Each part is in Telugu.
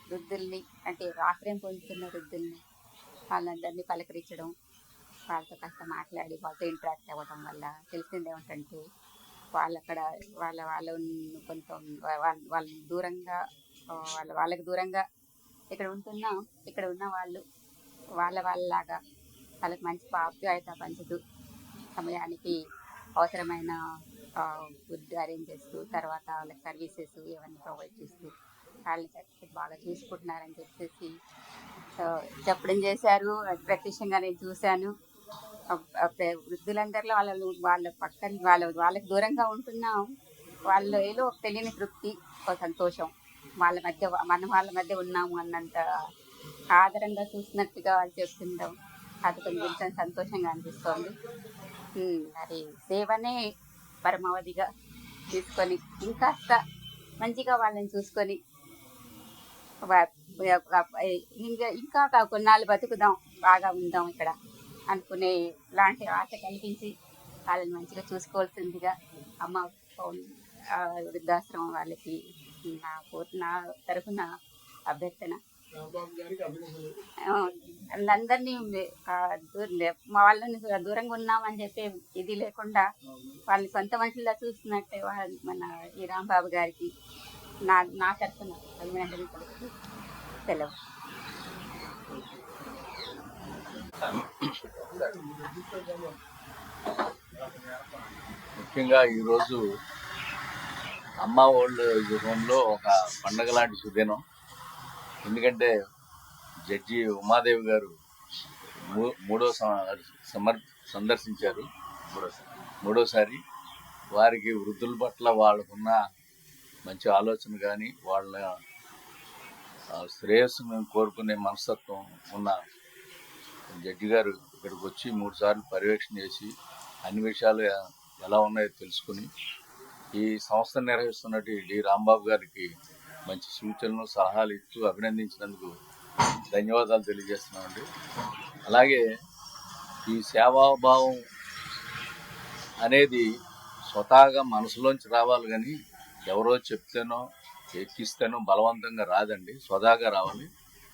వృద్ధుల్ని అంటే ఆశ్రయం పొందుతున్న వృద్ధుల్ని వాళ్ళందరినీ పలకరించడం, వాళ్ళతో కాస్త మాట్లాడి వాళ్ళతో ఇంటరాక్ట్ అవ్వడం వల్ల తెలిసింది ఏమిటంటే వాళ్ళక్కడ వాళ్ళని కొంత వాళ్ళని దూరంగా వాళ్ళకి దూరంగా ఇక్కడ ఉంటున్నా ఇక్కడ ఉన్న వాళ్ళు వాళ్ళలాగా వాళ్ళకి మంచి ఆప్యాయత పంచుతూ సమయానికి అవసరమైన ఫుడ్ అరేంజ్ చేస్తూ తర్వాత వాళ్ళకి సర్వీసెస్ ఇవన్నీ ప్రొవైడ్ చేస్తూ వాళ్ళని బాగా చూసుకుంటున్నారని చెప్పేసి చెప్పడం చేశారు. ప్రత్యక్షంగా నేను చూశాను. వృద్ధులందరిలో వాళ్ళ పక్కన వాళ్ళకి దూరంగా ఉంటున్నాం, వాళ్ళు ఏదో ఒక తెలియని తృప్తి, ఒక సంతోషం, వాళ్ళ మధ్య ఉన్నాము అన్నంత ఆదరంగా చూసినట్టుగా వాళ్ళు చెప్తుంటాం. అది కొంచెం సంతోషంగా అనిపిస్తోంది. మరి సేవనే పరమావధిగా తీసుకొని ఇంకాస్త మంచిగా వాళ్ళని చూసుకొని ఇంకా కొన్నాళ్ళు బతుకుదాం, బాగా ఉందాం ఇక్కడ అనుకునే లాంటి ఆశ కల్పించి వాళ్ళని మంచిగా చూసుకోవాల్సిందిగా అమ్మ వృద్ధాశ్రమం వాళ్ళకి నా తరఫున అభ్యర్థన. అందరినీ వాళ్ళని దూరంగా ఉన్నామని చెప్పే ఇది లేకుండా వాళ్ళని సొంత మనుషుల్లా చూస్తున్నట్టే మన ఈ రాంబాబు గారికి నా తరఫున అభినందనలు సెలవు. ముఖ్యంగా ఈరోజు అమ్మ ఓల్డ్ హోమ్లో ఒక పండగ లాంటి సుదినం. ఎందుకంటే జడ్జి ఉమాదేవి గారు సందర్శించారు మూడోసారి. వారికి వృద్ధుల పట్ల వాళ్ళకున్న మంచి ఆలోచన కానీ వాళ్ళ శ్రేయస్సును కోరుకునే మనస్తత్వం ఉన్న జడ్జి గారు ఇక్కడికి వచ్చి 3 సార్లు పర్యవేక్షణ చేసి అన్ని విషయాలు ఎలా ఉన్నాయో తెలుసుకుని ఈ సంస్థను నిర్వహిస్తున్నట్టు డి రాంబాబు గారికి మంచి సూచనలు సలహాలు ఇస్తూ అభినందించినందుకు ధన్యవాదాలు తెలియజేస్తున్నామండి. అలాగే ఈ సేవాభావం అనేది స్వతహాగా మనసులోంచి రావాలి, కానీ ఎవరో చెప్తేనో ఎక్కిస్తేనో బలవంతంగా రాదండి, స్వతహాగా రావాలి.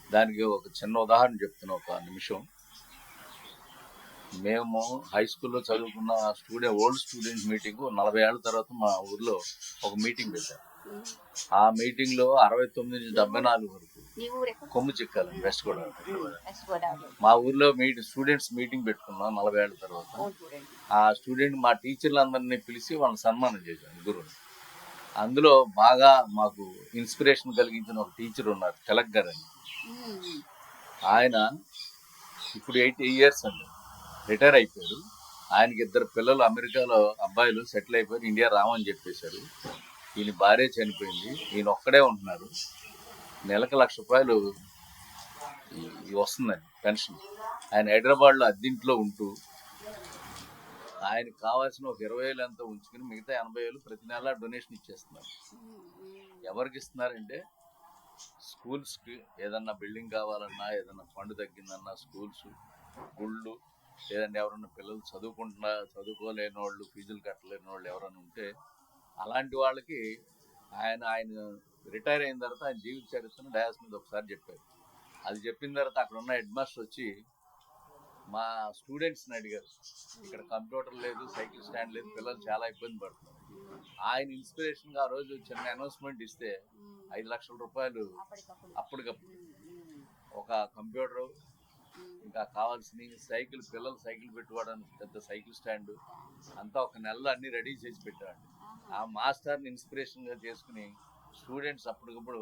దానికి ఒక చిన్న ఉదాహరణ చెప్తున్నా, ఒక నిమిషం. మేము హై స్కూల్లో చదువుకున్న ఓల్డ్ స్టూడెంట్ మీటింగ్ 40 ఏళ్ల తర్వాత మా ఊర్లో ఒక మీటింగ్ పెట్టారు. ఆ మీటింగ్లో 69 నుంచి 74 వరకు కొమ్ము చిక్కాలి వెస్ట్ గోదావరి. మా ఊర్లో స్టూడెంట్స్ మీటింగ్ పెట్టుకున్నాం 40 ఏళ్ల తర్వాత. ఆ స్టూడెంట్ మా టీచర్లందరినీ పిలిచి వాళ్ళని సన్మానం చేశాను, గురువుని. అందులో బాగా మాకు ఇన్స్పిరేషన్ కలిగించిన ఒక టీచర్ ఉన్నారు, తిలక్ గారు అని. ఆయన ఇప్పుడు 80 years అండి, రిటైర్ అయిపోయారు. ఆయనకి 2 పిల్లలు అమెరికాలో అబ్బాయిలు సెటిల్ అయిపోయారు, ఇండియా రామని చెప్పేశారు. ఈయన భార్య చనిపోయింది, ఈయన ఒక్కడే ఉంటున్నారు. నెలకు ₹1,00,000 వస్తుందండి పెన్షన్. ఆయన హైదరాబాద్లో అద్దెంట్లో ఉంటూ ఆయనకు కావాల్సిన ఒక 20,000 ఎంతో ఉంచుకుని మిగతా 80,000 ప్రతి నెల డొనేషన్ ఇచ్చేస్తున్నారు. ఎవరికి ఇస్తున్నారంటే స్కూల్స్కి ఏదన్నా బిల్డింగ్ కావాలన్నా, ఏదన్నా ఫండ్ తగ్గిందన్నా, స్కూల్స్, గుళ్ళు, లేదంటే ఎవరన్నా పిల్లలు చదువుకోలేని వాళ్ళు, ఫీజులు కట్టలేని వాళ్ళు ఎవరైనా ఉంటే అలాంటి వాళ్ళకి ఆయన రిటైర్ అయిన తర్వాత ఆయన జీవిత చరిత్రను డయాస్ మీద ఒకసారి చెప్పారు. అది చెప్పిన తర్వాత అక్కడ ఉన్న హెడ్ మాస్టర్ వచ్చి మా స్టూడెంట్స్ని అడిగారు, ఇక్కడ కంప్యూటర్ లేదు, సైకిల్ స్టాండ్ లేదు, పిల్లలు చాలా ఇబ్బంది పడుతున్నారు. ఆయన ఇన్స్పిరేషన్గా ఆ రోజు చిన్న అనౌన్స్మెంట్ ఇస్తే ₹5,00,000 అప్పటికప్పుడు ఒక కంప్యూటరు, ఇంకా కావాల్సిన సైకిల్, పిల్లలు సైకిల్ పెట్టుకోవడానికి పెద్ద సైకిల్ స్టాండ్ అంతా ఒక నెలలో అన్ని రెడీ చేసి పెట్టాడు. ఆ మాస్టర్ని ఇన్స్పిరేషన్గా చేసుకుని స్టూడెంట్స్ అప్పటికప్పుడు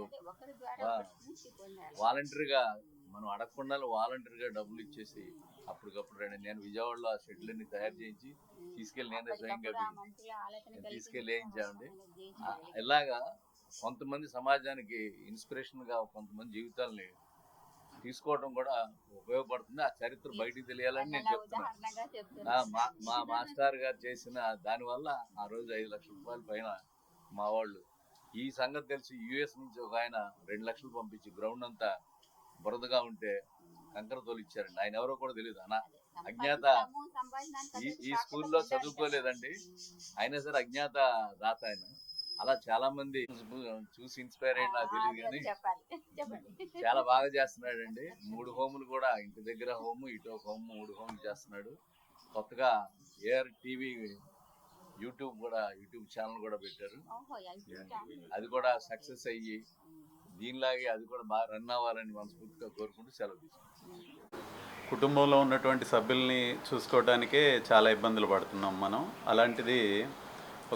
వాలంటరీగా, మనం అడగకుండా వాలంటరీగా డబ్బులు ఇచ్చేసి అప్పటికప్పుడు నేను విజయవాడలో ఆ షెడ్లన్నీ తయారు చేయించి తీసుకెళ్ళి నేనే స్వయంగా తీసుకెళ్ళి వేయించామండి. ఇలాగా కొంతమంది సమాజానికి ఇన్స్పిరేషన్గా కొంతమంది జీవితాలని తీసుకోవడం కూడా ఉపయోగపడుతుంది. ఆ చరిత్ర బయటికి తెలియాలని నేను చెప్తున్నాను. మా మాస్టర్ గారు చేసిన దానివల్ల ఆ రోజు ₹5,00,000 పైన మా వాళ్ళు, ఈ సంగతి తెలిసి US నుంచి ఒక ఆయన 2 లక్షలు పంపించి గ్రౌండ్ అంతా బురదగా ఉంటే కంకర తోలిచ్చారండి. ఆయన ఎవరో కూడా తెలియదు, అజ్ఞాత. ఈ స్కూల్లో చదువుకోలేదండి, అయినా సరే అజ్ఞాత దాత ఆయన. అలా చాలా మంది చూసి ఇన్స్పైర్ అయ్యి నాకు తెలియదు కానీ చెప్పండి. చాలా బాగా చేస్తున్నాడండి. 3 హోములు కూడా, ఇంటి దగ్గర హోము, ఇటు ఒక హోము, 3 హోములు చేస్తున్నాడు. కొత్తగా ఏఆర్ టీవీ యూట్యూబ్ ఛానల్ కూడా పెట్టారు. అది కూడా సక్సెస్ అయ్యి దీనిలాగే అది కూడా బాగా రన్ అవ్వాలని మనస్ఫూర్తిగా కోరుకుంటూ సెలవు తీసుకుంటాం. కుటుంబంలో ఉన్నటువంటి సభ్యుల్ని చూసుకోవడానికే చాలా ఇబ్బందులు పడుతున్నాం మనం. అలాంటిది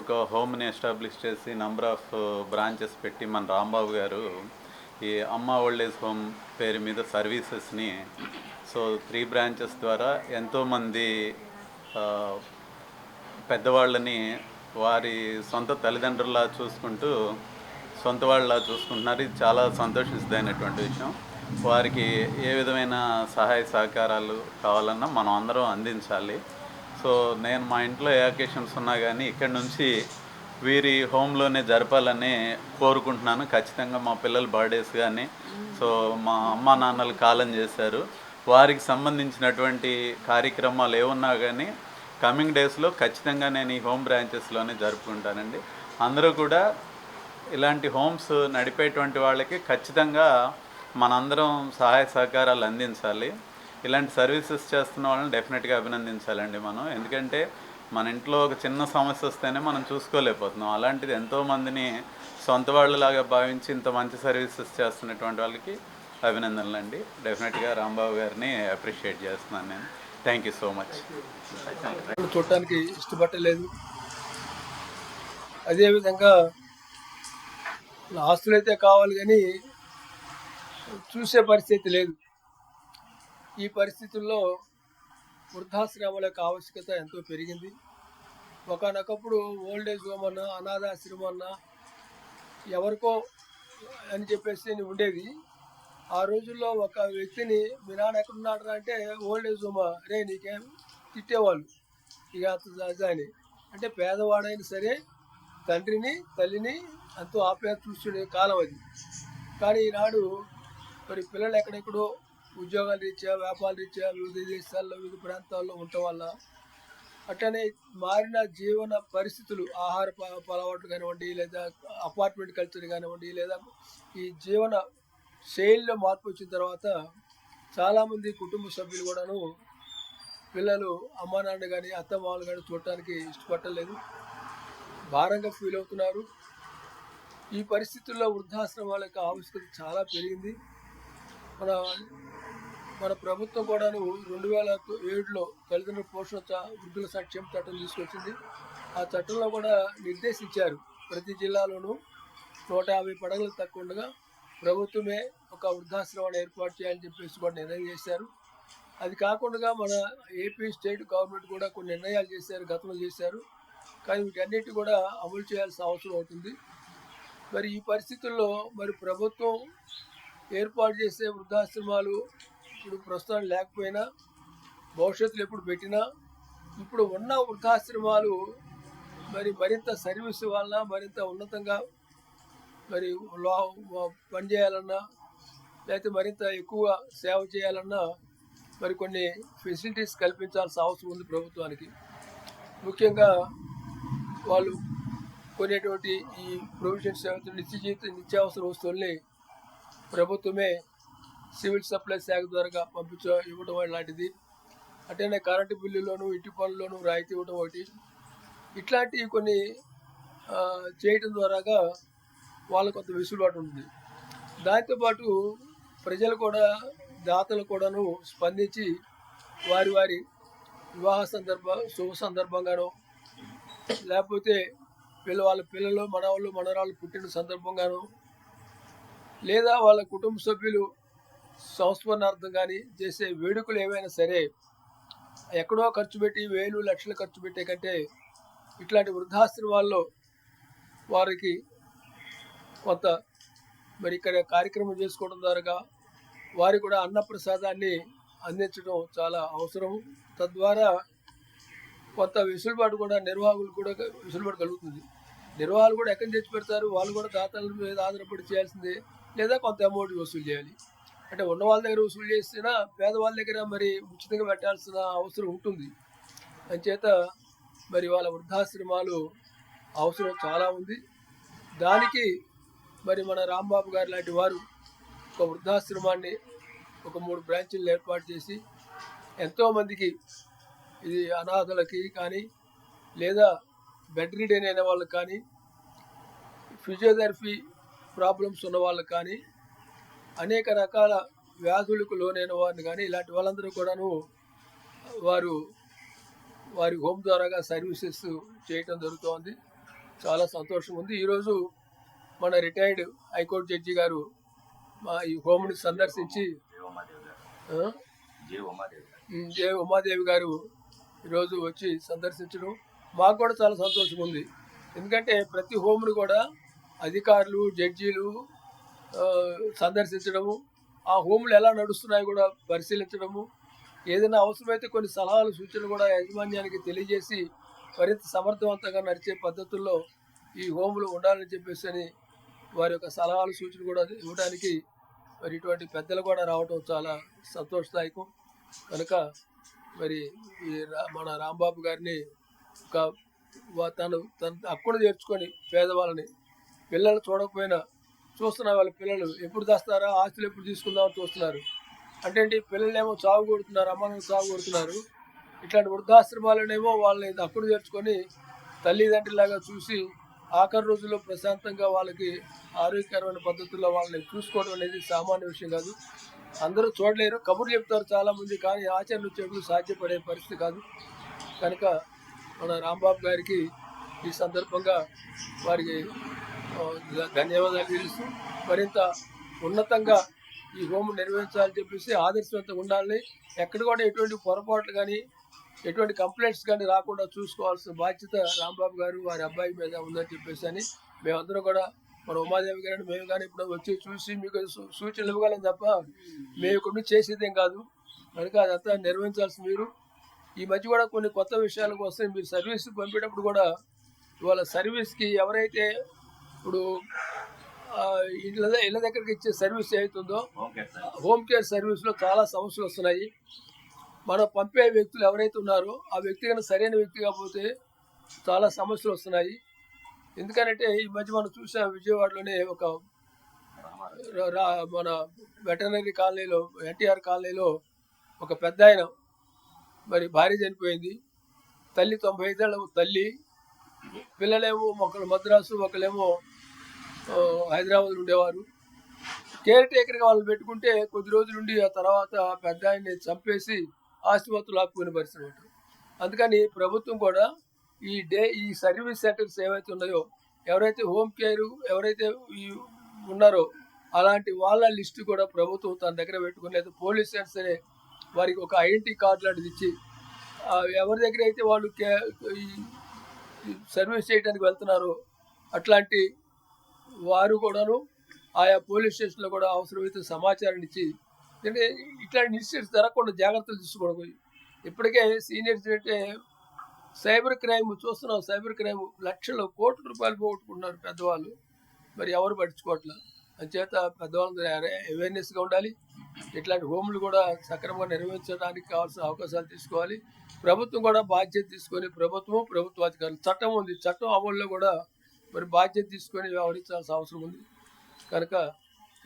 ఒక హోమ్ని ఎస్టాబ్లిష్ చేసి నంబర్ ఆఫ్ బ్రాంచెస్ పెట్టి మన రాంబాబు గారు ఈ అమ్మ ఓల్డ్ ఏజ్ హోమ్ పేరు మీద సర్వీసెస్ని 3 బ్రాంచెస్ ద్వారా ఎంతోమంది పెద్దవాళ్ళని వారి సొంత తల్లిదండ్రుల్లా చూసుకుంటూ సొంత వాళ్ళలా చూసుకుంటున్నారు. ఇది చాలా సంతోషించదగినటువంటి విషయం. వారికి ఏ విధమైన సహాయ సహకారాలు కావాలన్నా మనం అందరం అందించాలి. నేను మా ఇంట్లో ఏ అకేషన్స్ ఉన్నా కానీ ఇక్కడి నుంచి వీరి హోమ్లోనే జరపాలని కోరుకుంటున్నాను. ఖచ్చితంగా మా పిల్లల బర్త్డేస్ కానీ మా అమ్మ నాన్నలు కాలం చేశారు, వారికి సంబంధించినటువంటి కార్యక్రమాలు ఏమున్నా కానీ కమింగ్ డేస్లో ఖచ్చితంగా నేను ఈ హోమ్ బ్రాంచెస్లోనే జరుపుకుంటానండి. అందరూ కూడా ఇలాంటి హోమ్స్ నడిపేటువంటి వాళ్ళకి ఖచ్చితంగా మనందరం సహాయ సహకారాలు అందించాలి. ఇలాంటి సర్వీసెస్ చేస్తున్న వాళ్ళని డెఫినెట్గా అభినందించాలండి మనం. ఎందుకంటే మన ఇంట్లో ఒక చిన్న సమస్య వస్తేనే మనం చూసుకోలేకపోతున్నాం. అలాంటిది ఎంతోమందిని సొంత వాళ్ళలాగా భావించి ఇంత మంచి సర్వీసెస్ చేస్తున్నటువంటి వాళ్ళకి అభినందనలు అండి. డెఫినెట్గా రాంబాబు గారిని అప్రిషియేట్ చేస్తున్నాను నేను. Thank you so much. చూడటానికి ఇష్టపడలేదు. అదేవిధంగా ఆస్తులు అయితే కావాలి కానీ చూసే పరిస్థితి లేదు. ఈ పరిస్థితుల్లో వృద్ధాశ్రమాల యొక్క ఆవశ్యకత ఎంతో పెరిగింది. ఒకనొకప్పుడు ఓల్డ్ ఏజ్ హోమ్ అన్నా అనాథాశ్రమం అన్నా ఎవరికో అని చెప్పేసి ఉండేది. ఆ రోజుల్లో ఒక వ్యక్తిని మీ నాన్న ఎక్కడున్నాడు అంటే ఓల్డ్ ఏజ్ హోమా రే నీకేం తిట్టేవాళ్ళు. ఇక అంత అని అంటే పేదవాడైనా సరే తండ్రిని తల్లిని ఎంతో ఆప్యాయత చూసుకునే కాలం అది. కానీ ఈనాడు మరి పిల్లలు ఎక్కడెక్కడో ఉద్యోగాల రీత్యా వ్యాపార రీత్యా వివిధ దేశాల్లో వివిధ ప్రాంతాల్లో ఉండటం వల్ల అట్లనే మారిన జీవన పరిస్థితులు, ఆహార అలవాట్లు కానివ్వండి, లేదా అపార్ట్మెంట్ కల్చర్ కానివ్వండి, లేదా ఈ జీవన శైలిలో మార్పు వచ్చిన తర్వాత చాలామంది కుటుంబ సభ్యులు కూడాను పిల్లలు అమ్మా నాన్న కానీ అత్తమామలు కానీ చూడటానికి ఇష్టపడలేదు, భారంగా ఫీల్ అవుతున్నారు. ఈ పరిస్థితుల్లో వృద్ధాశ్రమాల యొక్క ఆవశ్యకత చాలా పెరిగింది. మన ప్రభుత్వం కూడాను 2007లో తల్లిదండ్రుల పోషణ వృద్ధుల సంక్షేమ చట్టం తీసుకొచ్చింది. ఆ చట్టంలో కూడా నిర్దేశించారు ప్రతి జిల్లాలోనూ 150 పడగలకు తక్కువ ఉండగా ప్రభుత్వమే ఒక వృద్ధాశ్రమాన్ని ఏర్పాటు చేయాలని చెప్పేసి కూడా నిర్ణయం చేశారు. అది కాకుండా మన ఏపీ స్టేట్ గవర్నమెంట్ కూడా కొన్ని నిర్ణయాలు చేశారు, గతంలో చేశారు. కానీ వీటన్నిటి కూడా అమలు చేయాల్సిన అవసరం అవుతుంది. మరి ఈ పరిస్థితుల్లో మరి ప్రభుత్వం ఏర్పాటు చేసే వృద్ధాశ్రమాలు ఇప్పుడు ప్రస్తుతం లేకపోయినా భవిష్యత్తులో ఎప్పుడు పెట్టినా ఇప్పుడు ఉన్న వృద్ధాశ్రమాలు మరి మరింత సర్వీస్ వలన మరింత ఉన్నతంగా మరి పనిచేయాలన్నా లేకపోతే మరింత ఎక్కువ సేవ చేయాలన్నా మరి కొన్ని ఫెసిలిటీస్ కల్పించాల్సిన అవసరం ఉంది ప్రభుత్వానికి. ముఖ్యంగా వాళ్ళు కొనేటువంటి ఈ ప్రొవిజన్స్ నిత్యావసర వస్తువుల్ని ప్రభుత్వమే సివిల్ సప్లై శాఖ ద్వారా ఇవ్వడం లాంటిది. అట్లనే కరెంటు బిల్లులోను ఇంటి పనుల్లోనూ రాయితీ ఇవ్వడం ఒకటి, ఇట్లాంటివి కొన్ని చేయటం ద్వారాగా వాళ్ళకు కొంత వెసులుబాటు ఉంటుంది. దాంతోపాటు ప్రజలు కూడా దాతలు కూడాను స్పందించి వారి వివాహ శుభ సందర్భంగానో లేకపోతే వాళ్ళ పిల్లలు మనవాళ్ళు మనవరాళ్ళు పుట్టిన సందర్భంగానో లేదా వాళ్ళ కుటుంబ సభ్యులు సంస్మరణార్థం కానీ చేసే వేడుకలు ఏవైనా సరే ఎక్కడో ఖర్చు పెట్టి వేలు లక్షలు ఖర్చు పెట్టే కంటే ఇట్లాంటి వృద్ధాశ్రమాల్లో వారికి కొంత మరి ఇక్కడ కార్యక్రమం చేసుకోవడం ద్వారా వారి కూడా అన్నప్రసాదాన్ని అందించడం చాలా అవసరం. తద్వారా కొంత వెసులుబాటు కూడా నిర్వాహకులు కూడా వెసులుబాటు కలుగుతుంది. నిర్వాహకులు కూడా ఎక్కడి తెచ్చి పెడతారు, వాళ్ళు కూడా దాతల మీద ఆధారపడి చేయాల్సిందే, లేదా కొంత అమౌంట్ వసూలు చేయాలి. అంటే ఉన్న వాళ్ళ దగ్గర వసూలు చేసినా పేదవాళ్ళ దగ్గర మరి ఉచితంగా పెట్టాల్సిన అవసరం ఉంటుంది. అంచేత మరి వాళ్ళ వృద్ధాశ్రమాలు అవసరం చాలా ఉంది. దానికి మరి మన రాంబాబు గారు లాంటి వారు ఒక వృద్ధాశ్రమాన్ని ఒక 3 బ్రాంచీలు ఏర్పాటు చేసి ఎంతోమందికి ఇది అనాథలకి కానీ లేదా బెడ్ రిడెన్ అయిన వాళ్ళకి కానీ ఫిజియోథెరపీ ప్రాబ్లమ్స్ ఉన్న వాళ్ళకి కానీ అనేక రకాల వ్యాధులకు లోనైన వారిని కానీ ఇలాంటి వాళ్ళందరూ కూడాను వారి హోమ్ ద్వారాగా సర్వీసెస్ చేయటం జరుగుతోంది. చాలా సంతోషం ఉంది. ఈరోజు మన రిటైర్డ్ హైకోర్టు జడ్జి గారు మా ఈ హోమ్ని సందర్శించి జే ఉమాదేవి గారు ఈరోజు వచ్చి సందర్శించడం మాకు కూడా చాలా సంతోషం ఉంది. ఎందుకంటే ప్రతి హోమ్ను కూడా అధికారులు జడ్జీలు సందర్శించడము, ఆ హోమ్లు ఎలా నడుస్తున్నాయో కూడా పరిశీలించడము, ఏదైనా అవసరమైతే కొన్ని సలహాలు సూచనలు కూడా యాజమాన్యానికి తెలియజేసి మరింత సమర్థవంతంగా నడిచే పద్ధతుల్లో ఈ హోమ్లు ఉండాలని చెప్పేసి అని వారి యొక్క సలహాలు సూచనలు కూడా ఇవ్వడానికి మరి ఇటువంటి పెద్దలు కూడా రావడం చాలా సంతోషదాయకం. కనుక మరి మన రాంబాబు గారిని తను అక్కును చేర్చుకొని పేదవాళ్ళని పిల్లలు చూడకపోయినా చూస్తున్నారు. వాళ్ళ పిల్లలు ఎప్పుడు తెస్తారా, ఆస్తులు ఎప్పుడు తీసుకుందామని చూస్తున్నారు. అంటే పిల్లలేమో చావు కొడుతున్నారు, అమ్మను చావు కొడుతున్నారు. ఇట్లాంటి వృద్ధాశ్రమాలనేమో వాళ్ళని అక్కును చేర్చుకొని తల్లిదండ్రులాగా చూసి ఆఖరి రోజుల్లో ప్రశాంతంగా వాళ్ళకి ఆరోగ్యకరమైన పద్ధతుల్లో వాళ్ళని చూసుకోవడం అనేది సామాన్య విషయం కాదు. అందరూ చూడలేరు, కబుర్లు చెప్తారు చాలామంది, కానీ ఆచరణ వచ్చేప్పుడు సాధ్యపడే పరిస్థితి కాదు. కనుక మన రాంబాబు గారికి ఈ సందర్భంగా వారికి ధన్యవాదాలు తెలుస్తూ మరింత ఉన్నతంగా ఈ హోమ్ నిర్వహించాలని చెప్పేసి ఆదర్శవంతంగా ఉండాలని, ఎక్కడ కూడా ఎటువంటి పొరపాట్లు కానీ ఎటువంటి కంప్లైంట్స్ కానీ రాకుండా చూసుకోవాల్సిన బాధ్యత రాంబాబు గారు వారి అబ్బాయి మీద ఉందని చెప్పేసి అని మేమందరం కూడా మన ఉమాదేవి గారిని మేము కానీ ఇప్పుడు వచ్చి చూసి మీకు సూచనలు ఇవ్వగలం తప్ప మేము ఇక్కడ చేసేదేం కాదు. కనుక అదంతా నిర్వహించాల్సి మీరు. ఈ మధ్య కూడా కొన్ని కొత్త విషయాలకు వస్తాయి. మీరు సర్వీస్ పంపేటప్పుడు కూడా ఇవాళ సర్వీస్కి ఎవరైతే ఇప్పుడు ఇళ్ళ దగ్గరికి ఇచ్చే సర్వీస్ ఏదైతుందో హోమ్ కేర్ సర్వీస్లో చాలా సమస్యలు వస్తున్నాయి. మనం పంపే వ్యక్తులు ఎవరైతే ఉన్నారో ఆ వ్యక్తి కన్నా సరైన వ్యక్తి కాకపోతే చాలా సమస్యలు వస్తున్నాయి. ఎందుకంటే ఈ మధ్య మనం చూసాం విజయవాడలోనే ఒక మన వెటర్నరీ కాలనీలో ఎన్టీఆర్ కాలనీలో ఒక పెద్ద ఆయన మరి భార్య చనిపోయింది. తల్లి 95 ఏళ్ళ తల్లి, పిల్లలేమో ఒకరు మద్రాసు ఒకళ్ళేమో హైదరాబాద్ ఉండేవారు. కేర్ టేకర్గా వాళ్ళు పెట్టుకుంటే కొద్ది రోజులుండి ఆ తర్వాత పెద్ద ఆయన్ని చంపేసి ఆస్తిపత్రులు ఆపుకునే పరిస్థితి ఉంటుంది. అందుకని ప్రభుత్వం కూడా ఈ సర్వీస్ సెంటర్స్ ఏవైతే ఉన్నాయో ఎవరైతే హోమ్ కేర్ ఎవరైతే ఉన్నారో అలాంటి వాళ్ళ లిస్టు కూడా ప్రభుత్వం తన దగ్గర పెట్టుకుని లేదా పోలీస్ సరే వారికి ఒక ఐడెంటిటీ కార్డు లాంటిది ఇచ్చి ఎవరి దగ్గర అయితే వాళ్ళు సర్వీస్ చేయడానికి వెళ్తున్నారో అట్లాంటి వారు కూడాను ఆయా పోలీస్ స్టేషన్లో కూడా అవసరమైతే సమాచారాన్ని ఇచ్చి, అంటే ఇట్లాంటి ఇన్సిడెంట్స్ జరగకుండా జాగ్రత్తలు తీసుకోవడం. ఇప్పటికే సీనియర్స్ అంటే సైబర్ క్రైమ్ చూస్తున్నాం. సైబర్ క్రైమ్ లక్షల కోట్ల రూపాయలు పోగొట్టుకుంటున్నారు పెద్దవాళ్ళు, మరి ఎవరు పట్టించుకోవట్లేదు. అంచేత పెద్దవాళ్ళందరూ అవేర్నెస్గా ఉండాలి. ఇట్లాంటి హోమ్లు కూడా సక్రమంగా నిర్వహించడానికి కావాల్సిన అవకాశాలు తీసుకోవాలి. ప్రభుత్వం కూడా బాధ్యత తీసుకొని ప్రభుత్వ అధికారులు చట్టం ఉంది, చట్టం అమల్లో కూడా మరి బాధ్యత తీసుకొని వ్యవహరించాల్సిన అవసరం ఉంది. కనుక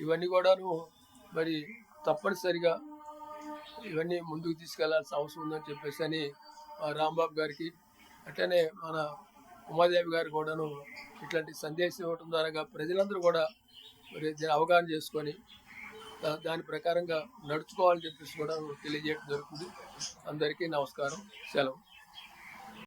ఇవన్నీ కూడాను మరి తప్పనిసరిగా ఇవన్నీ ముందుకు తీసుకెళ్లాల్సిన అవసరం ఉందని చెప్పేసి అని రాంబాబు గారికి అట్లనే మన ఉమాదేవి గారు కూడాను ఇట్లాంటి సందేశం ఇవ్వటం ద్వారా ప్రజలందరూ కూడా మరి దీన్ని అవగాహన చేసుకొని దాని ప్రకారంగా నడుచుకోవాలని చెప్పేసి కూడా తెలియజేయడం జరుగుతుంది. అందరికీ నమస్కారం, సెలవు.